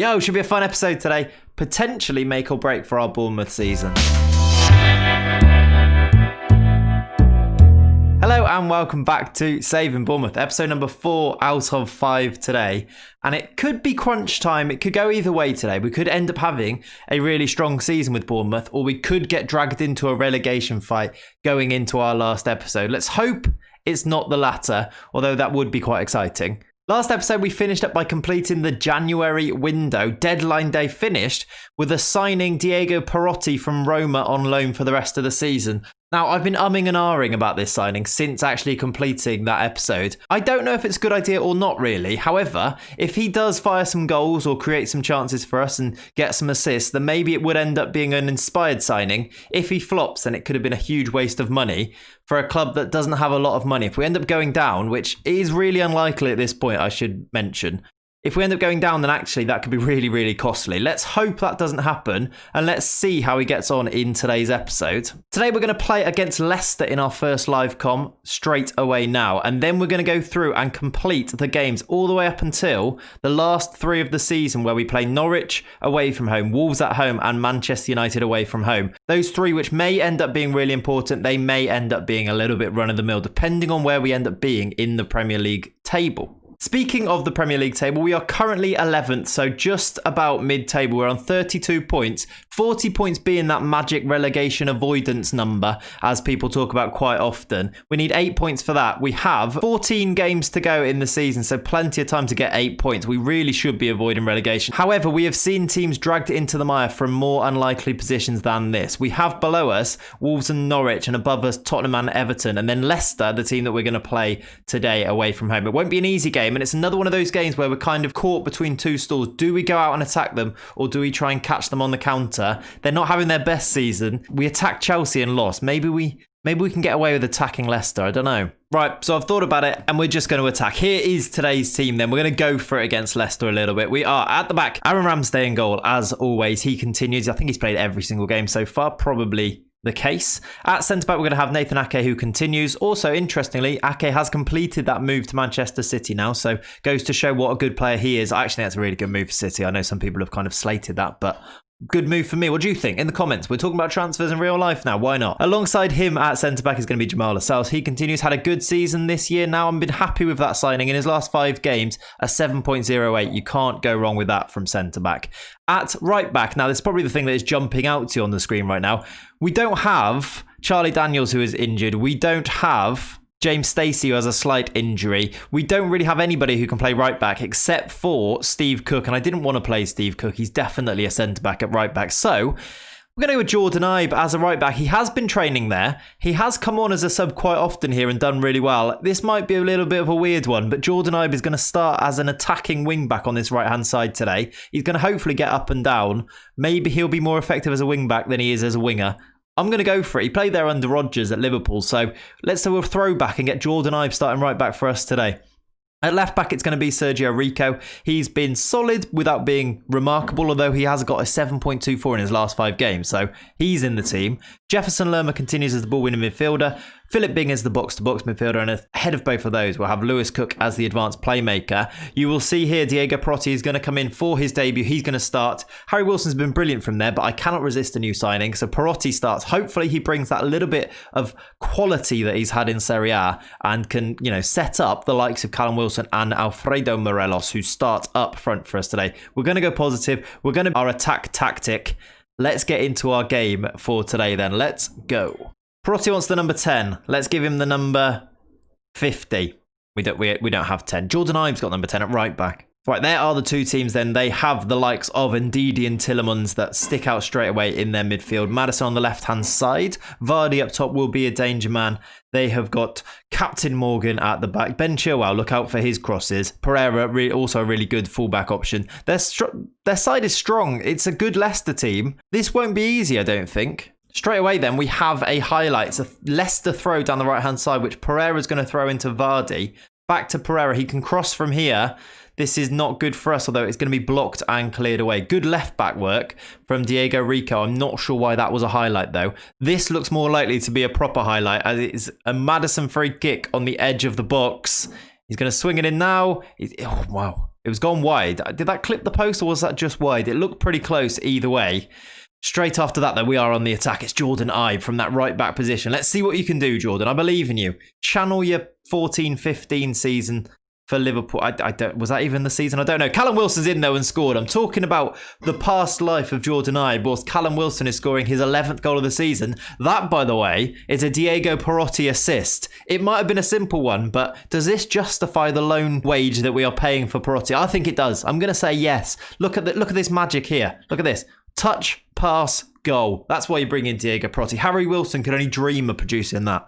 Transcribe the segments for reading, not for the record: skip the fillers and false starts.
Yo, should be a fun episode today. Potentially make or break for our Bournemouth season. Hello and welcome back to Saving Bournemouth, episode number 4 out of 5 today. And it could be crunch time. It could go either way today. We could end up having a really strong season with Bournemouth, or we could get dragged into a relegation fight going into our last episode. Let's hope it's not the latter, although that would be quite exciting. Last episode, we finished up by completing the January window. Deadline day finished with us signing Diego Perotti from Roma on loan for the rest of the season. Now, I've been umming and ahhing about this signing since actually completing that episode. I don't know if it's a good idea or not really. However, if he does fire some goals or create some chances for us and get some assists, then maybe it would end up being an inspired signing. If he flops, then it could have been a huge waste of money for a club that doesn't have a lot of money. If we end up going down, which is really unlikely at this point, I should mention, if we end up going down, then actually that could be really, really costly. Let's hope that doesn't happen, and let's see how he gets on in today's episode. Today we're going to play against Leicester in our first live comm straight away now, and then we're going to go through and complete the games all the way up until the last 3 of the season, where we play Norwich away from home, Wolves at home, and Manchester United away from home. Those 3 which may end up being really important, they may end up being a little bit run-of-the-mill, depending on where we end up being in the Premier League table. Speaking of the Premier League table, we are currently 11th, so just about mid-table. We're on 32 points, 40 points being that magic relegation avoidance number, as people talk about quite often. We need 8 points for that. We have 14 games to go in the season, so plenty of time to get 8 points. We really should be avoiding relegation. However, we have seen teams dragged into the mire from more unlikely positions than this. We have below us Wolves and Norwich, and above us Tottenham and Everton, and then Leicester, the team that we're going to play today away from home. It won't be an easy game, and it's another one of those games where we're kind of caught between 2 stools. Do we go out and attack them, or do we try and catch them on the counter? They're not having their best season. We attacked Chelsea and lost. Maybe we can get away with attacking Leicester. I don't know. Right, so I've thought about it, and we're just going to attack. Here is today's team then. We're going to go for it against Leicester a little bit. We are at the back. Aaron Ramsey in goal, as always. He continues. I think he's played every single game so far, probably the case. At centre-back, we're going to have Nathan Ake, who continues. Also, interestingly, Ake has completed that move to Manchester City now, so goes to show what a good player he is. I actually think that's a really good move for City. I know some people have kind of slated that, but good move for me. What do you think? In the comments. We're talking about transfers in real life now. Why not? Alongside him at centre-back is going to be Jamal Lascelles. He continues, had a good season this year now. I've been happy with that signing. In his last 5 games, a 7.08. You can't go wrong with that from centre-back. At right-back, now this is probably the thing that is jumping out to you on the screen right now. We don't have Charlie Daniels, who is injured. We don't have James Stacey, who has a slight injury. We don't really have anybody who can play right back except for Steve Cook. And I didn't want to play Steve Cook. He's definitely a centre-back at right back. So we're going to go with Jordan Ibe as a right back. He has been training there. He has come on as a sub quite often here and done really well. This might be a little bit of a weird one, but Jordan Ibe is going to start as an attacking wing back on this right-hand side today. He's going to hopefully get up and down. Maybe he'll be more effective as a wing back than he is as a winger. I'm going to go for it. He played there under Rodgers at Liverpool, so let's do a throwback and get Jordan Ibe starting right back for us today. At left back, it's going to be Sergio Rico. He's been solid without being remarkable, although he has got a 7.24 in his last 5 games, so he's in the team. Jefferson Lerma continues as the ball-winning midfielder. Philip Bing is the box-to-box midfielder, and ahead of both of those, we'll have Lewis Cook as the advanced playmaker. You will see here Diego Perotti is going to come in for his debut. He's going to start. Harry Wilson's been brilliant from there, but I cannot resist a new signing, so Perotti starts. Hopefully he brings that little bit of quality that he's had in Serie A and can, set up the likes of Callum Wilson and Alfredo Morelos, who start up front for us today. We're going to go positive. We're going to our attack tactic. Let's get into our game for today then. Let's go. Perotti wants the number 10. Let's give him the number 50. We don't have 10. Jordan Ibe's got number 10 at right back. Right, there are the 2 teams then. They have the likes of Ndidi and Tielemans that stick out straight away in their midfield. Maddison on the left-hand side. Vardy up top will be a danger man. They have got Captain Morgan at the back. Ben Chilwell, look out for his crosses. Pereira, also a really good fullback option. Their side is strong. It's a good Leicester team. This won't be easy, I don't think. Straight away then, we have a highlight. It's a Leicester throw down the right-hand side, which Pereira's going to throw into Vardy. Back to Pereira. He can cross from here. This is not good for us, although it's going to be blocked and cleared away. Good left-back work from Diego Rico. I'm not sure why that was a highlight, though. This looks more likely to be a proper highlight, as it is a Maddison free kick on the edge of the box. He's going to swing it in now. Oh, wow. It was gone wide. Did that clip the post or was that just wide? It looked pretty close either way. Straight after that, though, we are on the attack. It's Jordan Ibe from that right-back position. Let's see what you can do, Jordan. I believe in you. Channel your 14-15 season for Liverpool. I don't. Was that even the season? I don't know. Callum Wilson's in, though, and scored. I'm talking about the past life of Jordan Ibe, whilst Callum Wilson is scoring his 11th goal of the season. That, by the way, is a Diego Perotti assist. It might have been a simple one, but does this justify the loan wage that we are paying for Perotti? I think it does. I'm going to say yes. Look at this magic here. Look at this. Touch, pass, goal. That's why you bring in Diego Perotti. Harry Wilson could only dream of producing that.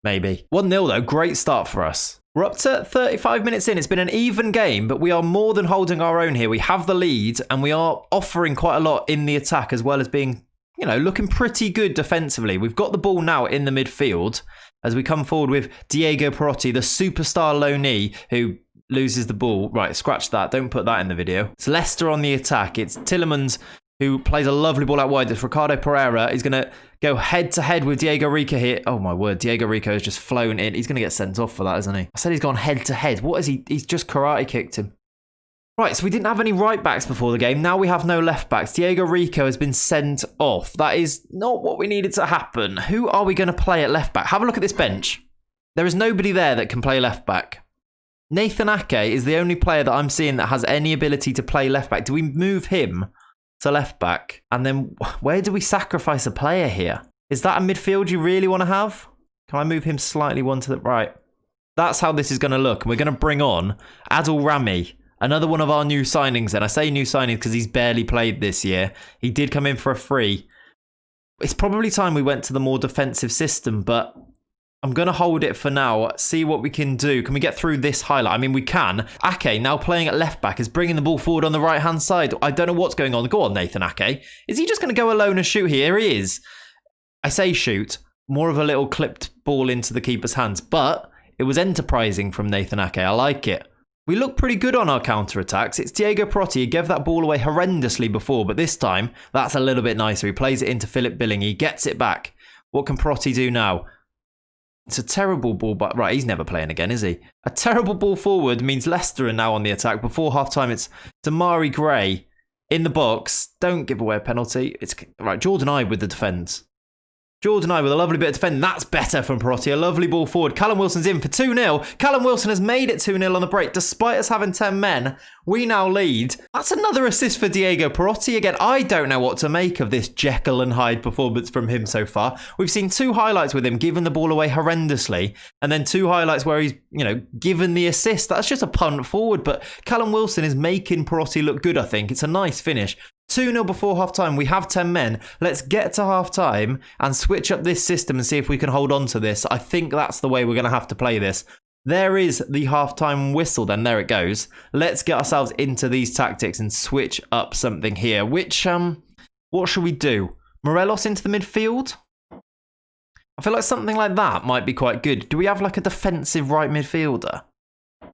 Maybe. 1-0 though. Great start for us. We're up to 35 minutes in. It's been an even game, but we are more than holding our own here. We have the lead and we are offering quite a lot in the attack as well as being, looking pretty good defensively. We've got the ball now in the midfield as we come forward with Diego Perotti, the superstar loanee who loses the ball. Right, scratch that. Don't put that in the video. It's Leicester on the attack. It's Tillemans who plays a lovely ball out wide. It's Ricardo Pereira. He's going to go head-to-head with Diego Rico here. Oh, my word. Diego Rico has just flown in. He's going to get sent off for that, isn't he? I said he's gone head-to-head. What is he? He's just karate kicked him. Right, so we didn't have any right-backs before the game. Now we have no left-backs. Diego Rico has been sent off. That is not what we needed to happen. Who are we going to play at left-back? Have a look at this bench. There is nobody there that can play left-back. Nathan Ake is the only player that I'm seeing that has any ability to play left-back. Do we move him to left back? And then where do we sacrifice a player here? Is that a midfield you really want to have? Can I move him slightly one to the right? That's how this is going to look. And we're going to bring on Adil Rami, another one of our new signings. And I say new signings because he's barely played this year. He did come in for a free. It's probably time we went to the more defensive system, but I'm going to hold it for now, see what we can do. Can we get through this highlight? I mean, we can. Ake, now playing at left back, is bringing the ball forward on the right-hand side. I don't know what's going on. Go on, Nathan Ake. Is he just going to go alone and shoot here? He is. I say shoot. More of a little clipped ball into the keeper's hands. But it was enterprising from Nathan Ake. I like it. We look pretty good on our counter-attacks. It's Diego Perotti. He gave that ball away horrendously before, but this time, that's a little bit nicer. He plays it into Philip Billing. He gets it back. What can Perotti do now? It's a terrible ball, but right, he's never playing again, is he? A terrible ball forward means Leicester are now on the attack. Before half-time, it's Damari Gray in the box. Don't give away a penalty. It's right, Jordan Ibe with the defence. Jordan Ibe with a lovely bit of defending. That's better from Perotti. A lovely ball forward. Callum Wilson's in for 2-0. Callum Wilson has made it 2-0 on the break. Despite us having 10 men, we now lead. That's another assist for Diego Perotti. Again, I don't know what to make of this Jekyll and Hyde performance from him so far. We've seen 2 highlights with him giving the ball away horrendously, and then 2 highlights where he's, given the assist. That's just a punt forward, but Callum Wilson is making Perotti look good, I think. It's a nice finish. 2-0 before half-time. We have 10 men. Let's get to half-time and switch up this system and see if we can hold on to this. I think that's the way we're going to have to play this. There is the half-time whistle then. There it goes. Let's get ourselves into these tactics and switch up something here. What should we do? Morelos into the midfield? I feel like something like that might be quite good. Do we have like a defensive right midfielder? I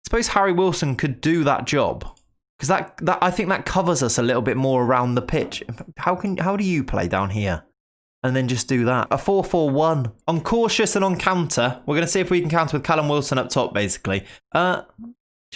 suppose Harry Wilson could do that job. Because that I think that covers us a little bit more around the pitch. How do you play down here? And then just do that. A 4-4-1. On cautious and on counter. We're going to see if we can counter with Callum Wilson up top, basically. You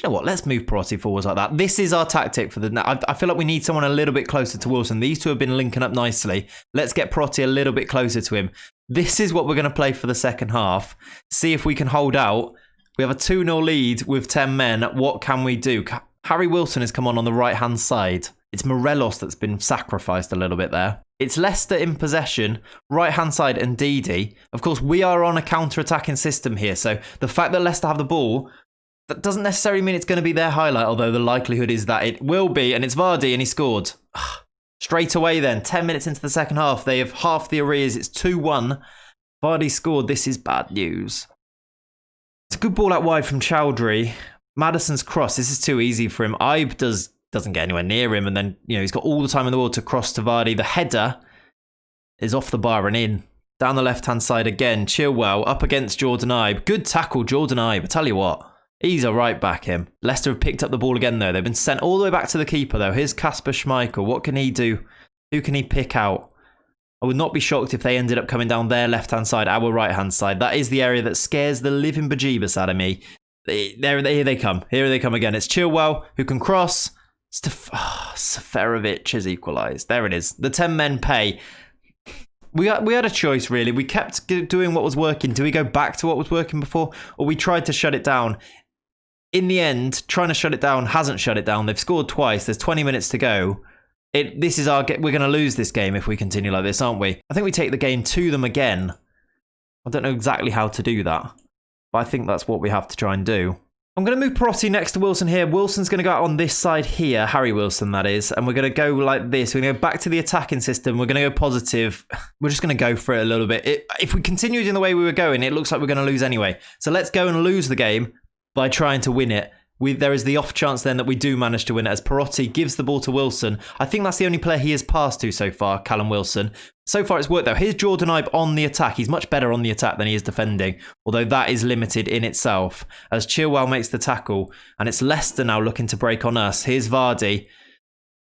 know what? Let's move Perotti forwards like that. This is our tactic for the... I feel like we need someone a little bit closer to Wilson. These two have been linking up nicely. Let's get Perotti a little bit closer to him. This is what we're going to play for the second half. See if we can hold out. We have a 2-0 lead with 10 men. What can we do? Harry Wilson has come on the right-hand side. It's Morelos that's been sacrificed a little bit there. It's Leicester in possession, right-hand side and Didi. Of course, we are on a counter-attacking system here, so the fact that Leicester have the ball, that doesn't necessarily mean it's going to be their highlight, although the likelihood is that it will be, and it's Vardy, and he scored. Straight away then, 10 minutes into the second half, they have half the arrears. It's 2-1. Vardy scored. This is bad news. It's a good ball out wide from Chowdhury. Maddison's cross. This is too easy for him. Ibe doesn't get anywhere near him, and then he's got all the time in the world to cross to Vardy. The header is off the bar and in. Down the left-hand side again. Chilwell up against Jordan Ibe. Good tackle, Jordan Ibe. I tell you what, he's a right back him. Leicester have picked up the ball again though. They've been sent all the way back to the keeper though. Here's Kasper Schmeichel. What can he do? Who can he pick out? I would not be shocked if they ended up coming down their left-hand side, our right-hand side. That is the area that scares the living bejeebus out of me. Here they come. Here they come again. It's Chilwell who can cross. Seferovic has equalised. There it is. The 10 men pay. We had a choice, really. We kept doing what was working. Do we go back to what was working before? Or we tried to shut it down? In the end, trying to shut it down hasn't shut it down. They've scored twice. There's 20 minutes to go. We're going to lose this game if we continue like this, aren't we? I think we take the game to them again. I don't know exactly how to do that, but I think that's what we have to try and do. I'm going to move Perotti next to Wilson here. Wilson's going to go out on this side here, Harry Wilson that is, and we're going to go like this. We're going to go back to the attacking system. We're going to go positive. We're just going to go for it a little bit. If we continued in the way we were going, it looks like we're going to lose anyway. So let's go and lose the game by trying to win it. There is the off chance then that we do manage to win it as Perotti gives the ball to Wilson. I think that's the only player he has passed to so far, Callum Wilson. So far it's worked though. Here's Jordan Ibe on the attack. He's much better on the attack than he is defending, although that is limited in itself as Chilwell makes the tackle. And it's Leicester now looking to break on us. Here's Vardy.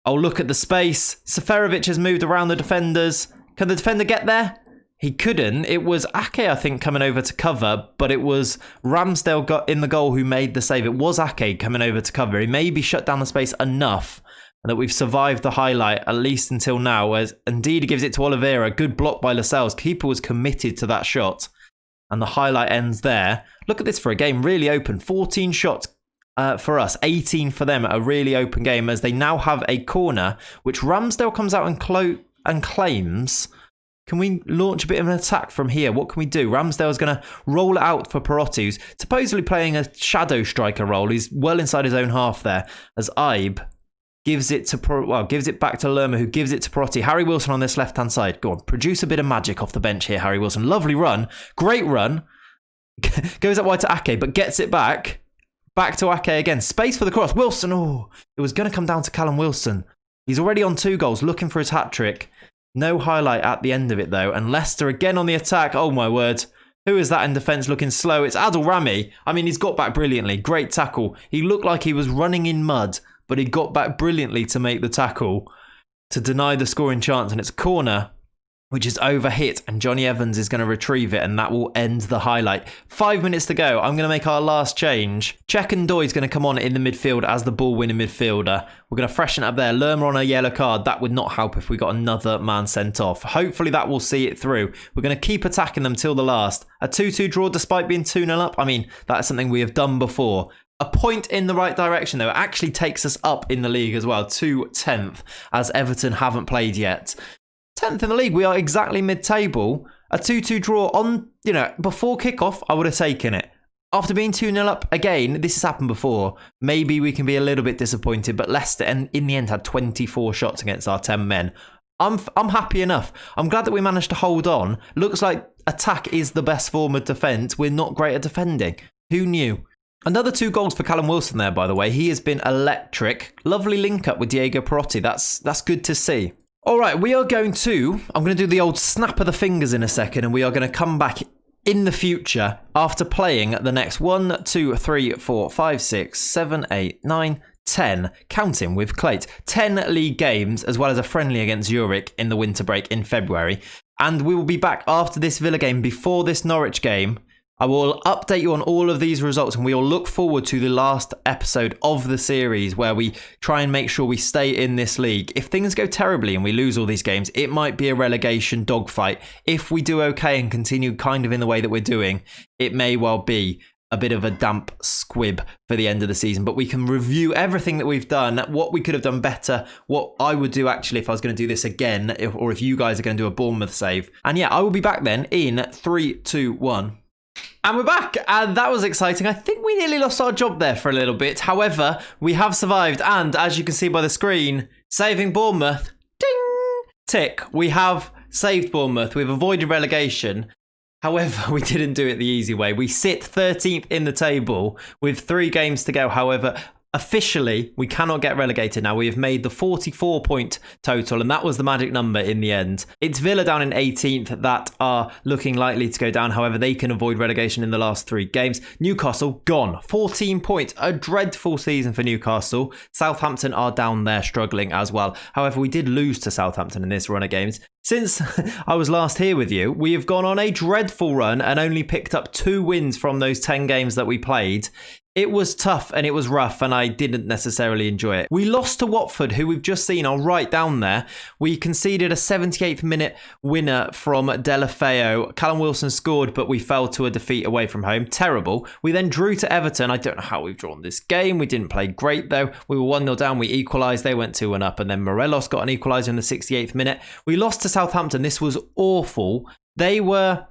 Oh, look at the space. Seferovic has moved around the defenders. Can the defender get there? He couldn't. It was Ake, I think, coming over to cover, but it was Ramsdale got in the goal who made the save. It was Ake coming over to cover. He maybe shut down the space enough that we've survived the highlight, at least until now, as indeed he gives it to Oliveira. Good block by Lascelles. Keeper was committed to that shot, and the highlight ends there. Look at this for a game, really open. 14 shots for us, 18 for them. A really open game as they now have a corner, which Ramsdale comes out and claims. Can we launch a bit of an attack from here? What can we do? Ramsdale's going to roll it out for Perotti, who's supposedly playing a shadow striker role. He's well inside his own half there, as Ibe gives it back to Lerma, who gives it to Perotti. Harry Wilson on this left-hand side. Go on, produce a bit of magic off the bench here, Harry Wilson. Lovely run. Great run. Goes up wide to Ake, but gets it back. Back to Ake again. Space for the cross. Wilson, it was going to come down to Callum Wilson. He's already on 2 goals, looking for his hat-trick. No highlight at the end of it, though. And Leicester again on the attack. Oh, my word. Who is that in defence looking slow? It's Adil Rami. I mean, he's got back brilliantly. Great tackle. He looked like he was running in mud, but he got back brilliantly to make the tackle to deny the scoring chance. And it's a corner, which is overhit, and Johnny Evans is going to retrieve it, and that will end the highlight. 5 minutes to go. I'm going to make our last change. Chekandoi is going to come on in the midfield as the ball-winning midfielder. We're going to freshen up there. Lerma on a yellow card. That would not help if we got another man sent off. Hopefully that will see it through. We're going to keep attacking them till the last. A 2-2 draw despite being 2-0 up. I mean, that's something we have done before. A point in the right direction, though. It actually takes us up in the league as well to 10th, as Everton haven't played yet. 10th in the league. We are exactly mid-table. A 2-2 draw on, before kickoff, I would have taken it. After being 2-0 up, again, this has happened before. Maybe we can be a little bit disappointed, but Leicester, in the end, had 24 shots against our 10 men. I'm happy enough. I'm glad that we managed to hold on. Looks like attack is the best form of defence. We're not great at defending. Who knew? Another 2 goals for Callum Wilson there, by the way. He has been electric. Lovely link-up with Diego Perotti. That's good to see. All right, I'm going to do the old snap of the fingers in a second, and we are going to come back in the future after playing the next 1, 2, 3, 4, 5, 6, 7, 8, 9, 10, counting with Clate. 10 league games, as well as a friendly against Zurich in the winter break in February. And we will be back after this Villa game, before this Norwich game. I will update you on all of these results, and we will look forward to the last episode of the series where we try and make sure we stay in this league. If things go terribly and we lose all these games, it might be a relegation dogfight. If we do okay and continue kind of in the way that we're doing, it may well be a bit of a damp squib for the end of the season. But we can review everything that we've done, what we could have done better, what I would do actually if I was going to do this again, or if you guys are going to do a Bournemouth save. And yeah, I will be back then in 3, 2, 1. And we're back, and that was exciting. I think we nearly lost our job there for a little bit. However, we have survived, and as you can see by the screen, Saving Bournemouth, ding, tick. We have saved Bournemouth. We've avoided relegation. However, we didn't do it the easy way. We sit 13th in the table with 3 games to go. However, officially, we cannot get relegated now. We have made the 44-point total, and that was the magic number in the end. It's Villa down in 18th that are looking likely to go down. However, they can avoid relegation in the last 3 games. Newcastle gone. 14 points. A dreadful season for Newcastle. Southampton are down there struggling as well. However, we did lose to Southampton in this run of games. Since I was last here with you, we have gone on a dreadful run and only picked up 2 wins from those 10 games that we played. It was tough and it was rough and I didn't necessarily enjoy it. We lost to Watford, who we've just seen are right down there. We conceded a 78th minute winner from Delafeu. Callum Wilson scored, but we fell to a defeat away from home. Terrible. We then drew to Everton. I don't know how we've drawn this game. We didn't play great though. We were 1-0 down. We equalised. They went 2-1 up. And then Morelos got an equaliser in the 68th minute. We lost to Southampton. This was awful. They were...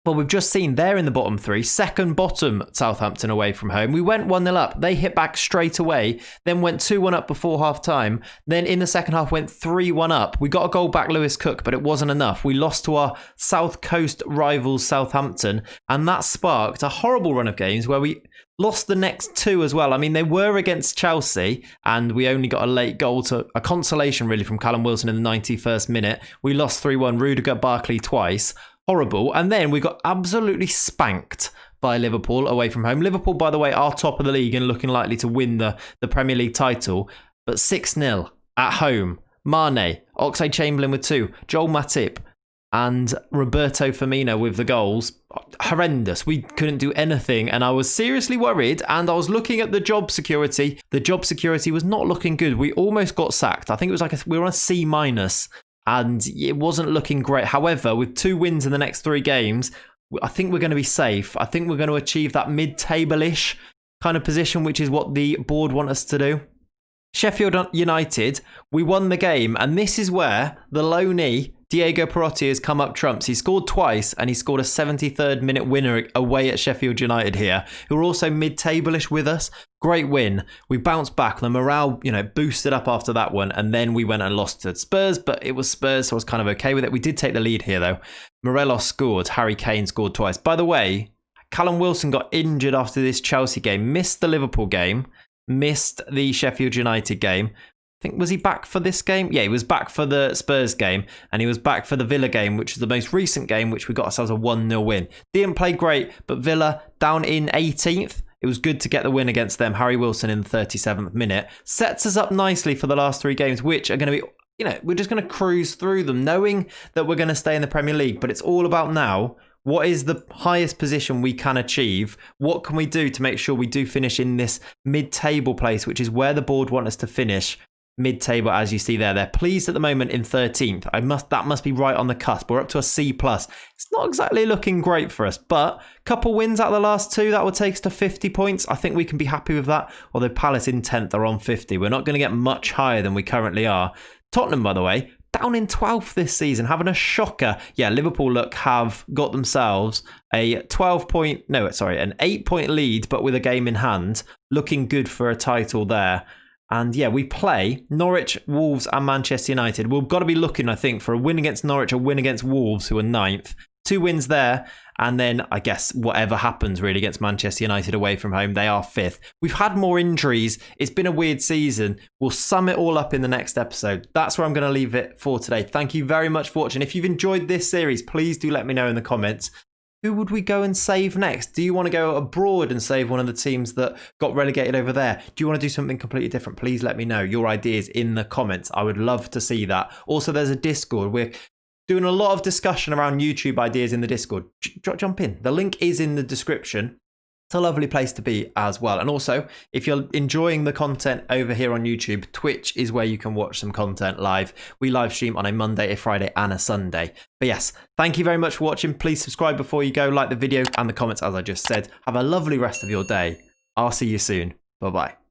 Well, we've just seen they're in the bottom three, second bottom Southampton away from home. We went 1-0 up. They hit back straight away, then went 2-1 up before half time. Then in the second half went 3-1 up. We got a goal back, Lewis Cook, but it wasn't enough. We lost to our South Coast rivals, Southampton, and that sparked a horrible run of games where we lost the next two as well. I mean, they were against Chelsea, and we only got a late goal to a consolation, really, from Callum Wilson in the 91st minute. We lost 3-1, Rudiger, Barkley twice. Horrible. And then we got absolutely spanked by Liverpool away from home. Liverpool, by the way, are top of the league and looking likely to win the Premier League title. But 6-0 at home. Mane, Oxlade-Chamberlain with 2, Joel Matip and Roberto Firmino with the goals. Horrendous. We couldn't do anything and I was seriously worried, and I was looking at the job security. The job security was not looking good. We almost got sacked. I think it was like we were on a C-, and it wasn't looking great. However, with 2 wins in the next 3 games, I think we're going to be safe. I think we're going to achieve that mid-table-ish kind of position, which is what the board want us to do. Sheffield United, we won the game, and this is where the loanee Diego Perotti has come up trumps. He scored twice, and he scored a 73rd minute winner away at Sheffield United here, who are also mid-table-ish with us. Great win. We bounced back. The morale, boosted up after that one, and then we went and lost to Spurs, but it was Spurs, so I was kind of okay with it. We did take the lead here, though. Morelos scored. Harry Kane scored twice. By the way, Callum Wilson got injured after this Chelsea game, missed the Liverpool game, missed the Sheffield United game. I think, was he back for this game? Yeah, he was back for the Spurs game, and he was back for the Villa game, which is the most recent game, which we got ourselves a 1-0 win. Didn't play great, but Villa down in 18th. It was good to get the win against them. Harry Wilson in the 37th minute. Sets us up nicely for the last 3 games, which are going to be, we're just going to cruise through them, knowing that we're going to stay in the Premier League. But it's all about now. What is the highest position we can achieve? What can we do to make sure we do finish in this mid-table place, which is where the board want us to finish? Mid-table, as you see there. They're pleased at the moment in 13th. That must be right on the cusp. We're up to a C+. It's not exactly looking great for us, but a couple wins out of the last 2, that would take us to 50 points. I think we can be happy with that, although Palace in 10th are on 50. We're not going to get much higher than we currently are. Tottenham, by the way, down in 12th this season, having a shocker. Yeah, Liverpool have got themselves an 8-point lead, but with a game in hand. Looking good for a title there. And yeah, we play Norwich, Wolves and Manchester United. We've got to be looking, I think, for a win against Norwich, a win against Wolves, who are 9th. 2 wins there. And then I guess whatever happens really against Manchester United away from home, they are 5th. We've had more injuries. It's been a weird season. We'll sum it all up in the next episode. That's where I'm going to leave it for today. Thank you very much for watching. If you've enjoyed this series, please do let me know in the comments. Who would we go and save next? Do you want to go abroad and save one of the teams that got relegated over there? Do you want to do something completely different? Please let me know your ideas in the comments. I would love to see that. Also, there's a Discord. We're doing a lot of discussion around YouTube ideas in the Discord. Jump in. The link is in the description. It's a lovely place to be as well. And also, if you're enjoying the content over here on YouTube, Twitch is where you can watch some content live. We live stream on a Monday, a Friday and a Sunday. But yes, thank you very much for watching. Please subscribe before you go, like the video and the comments as I just said. Have a lovely rest of your day. I'll see you soon. Bye-bye.